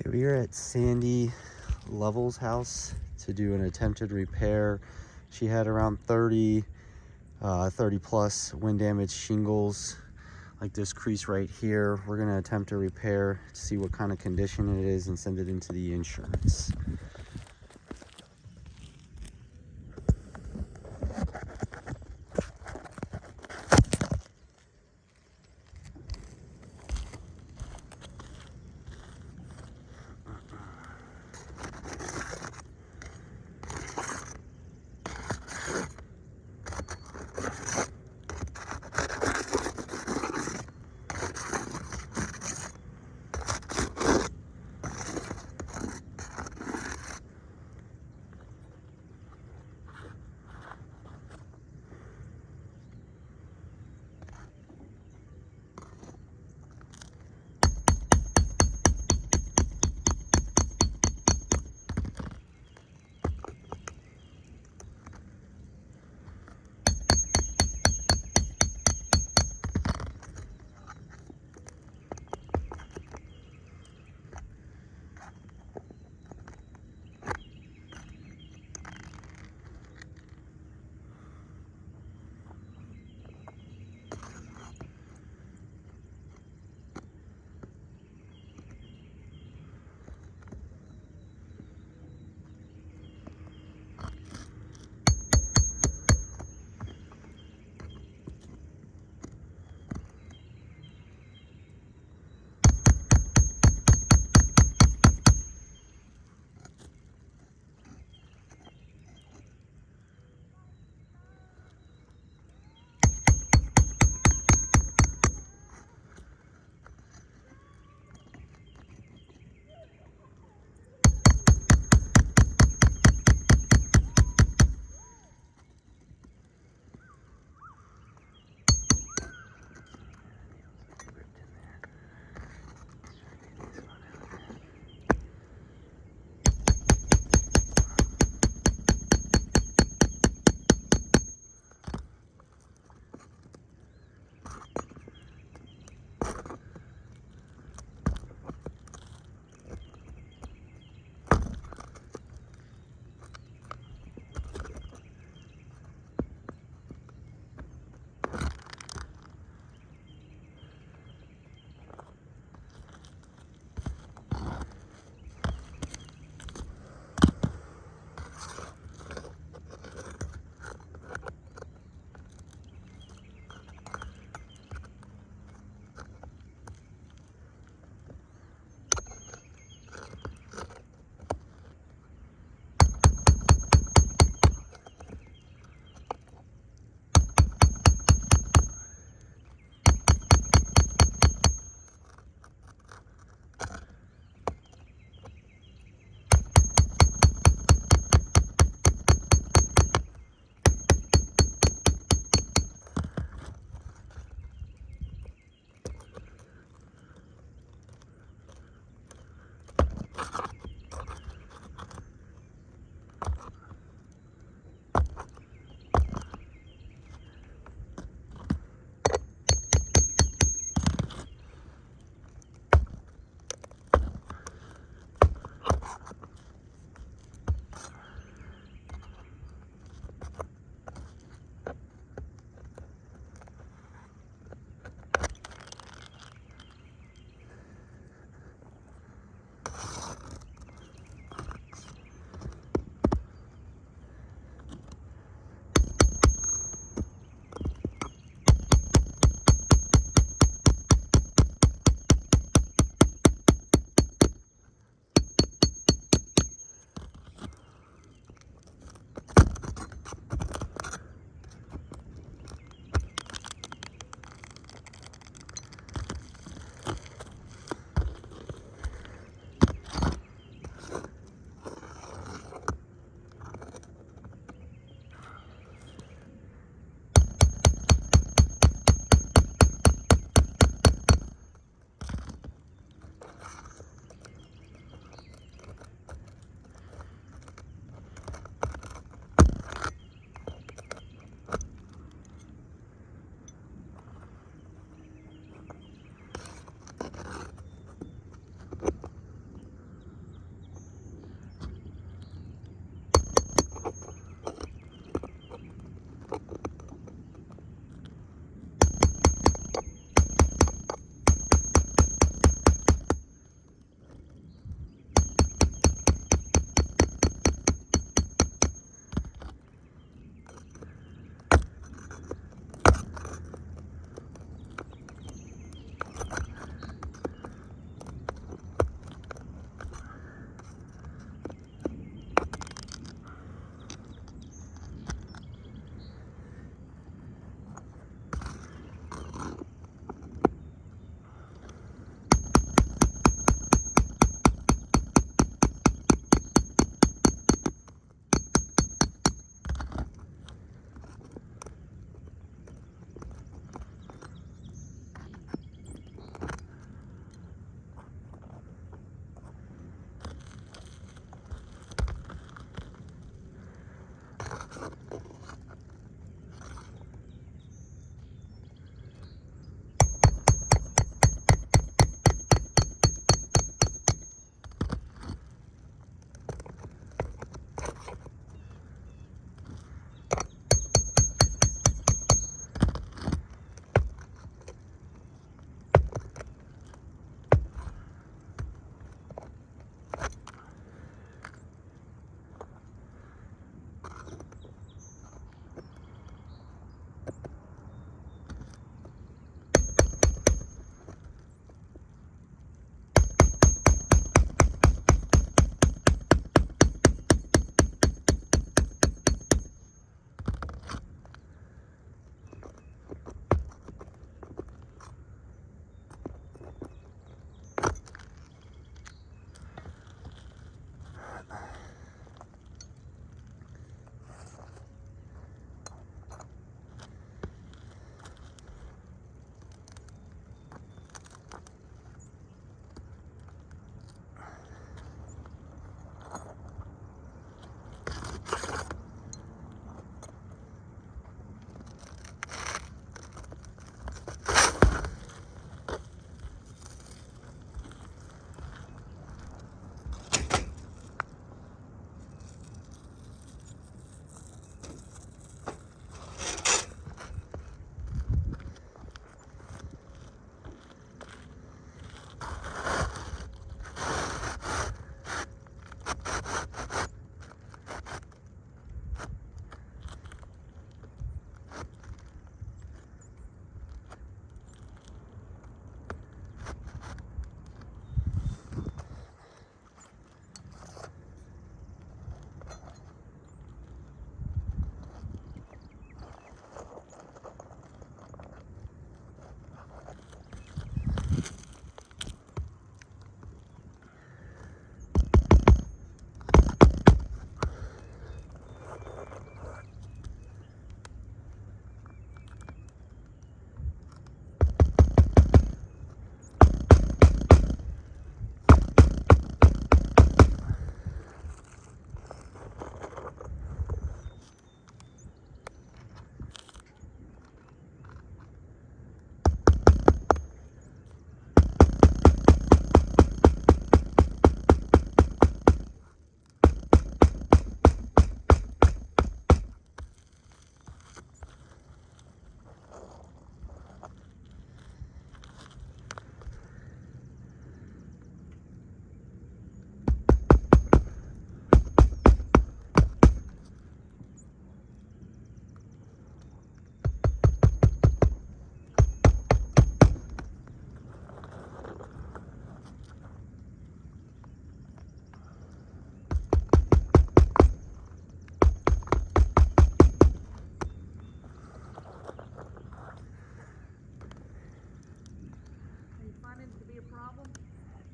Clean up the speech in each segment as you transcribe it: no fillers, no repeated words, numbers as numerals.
Okay, we are at Sandy Lovell's house to do an attempted repair. She had around 30 plus wind damage shingles, like this crease right here. We're gonna attempt to repair, see what kind of condition it is, and send it into the insurance.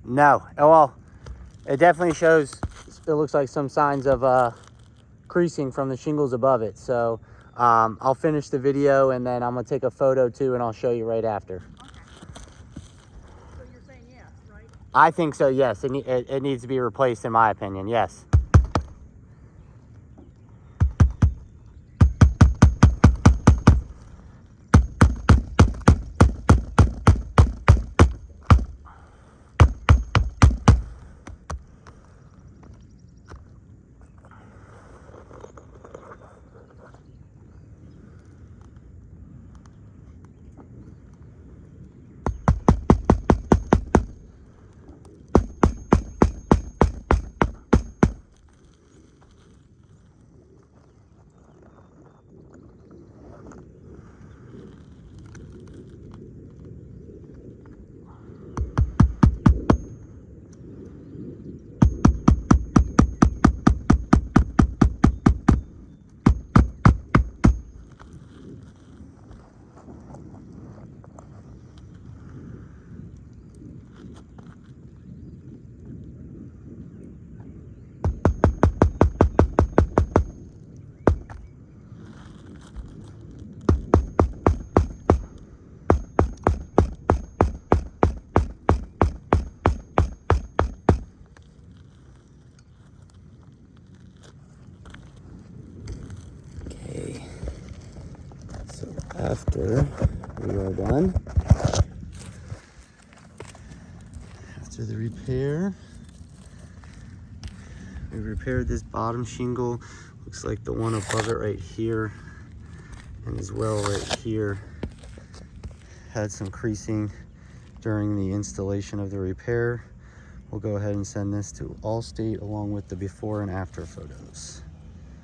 No. Oh, well, it definitely shows, it looks like some signs of creasing from the shingles above it. So I'll finish the video and then I'm gonna take a photo too and I'll show you right after. Okay. So you're saying yes, right? I think so, yes. It needs to be replaced in my opinion, yes. Okay, so after we are done, after the repair, we repaired this bottom shingle. Looks like the one above it right here and as well right here had some creasing during the installation of the repair. We'll go ahead and send this to Allstate along with the before and after photos.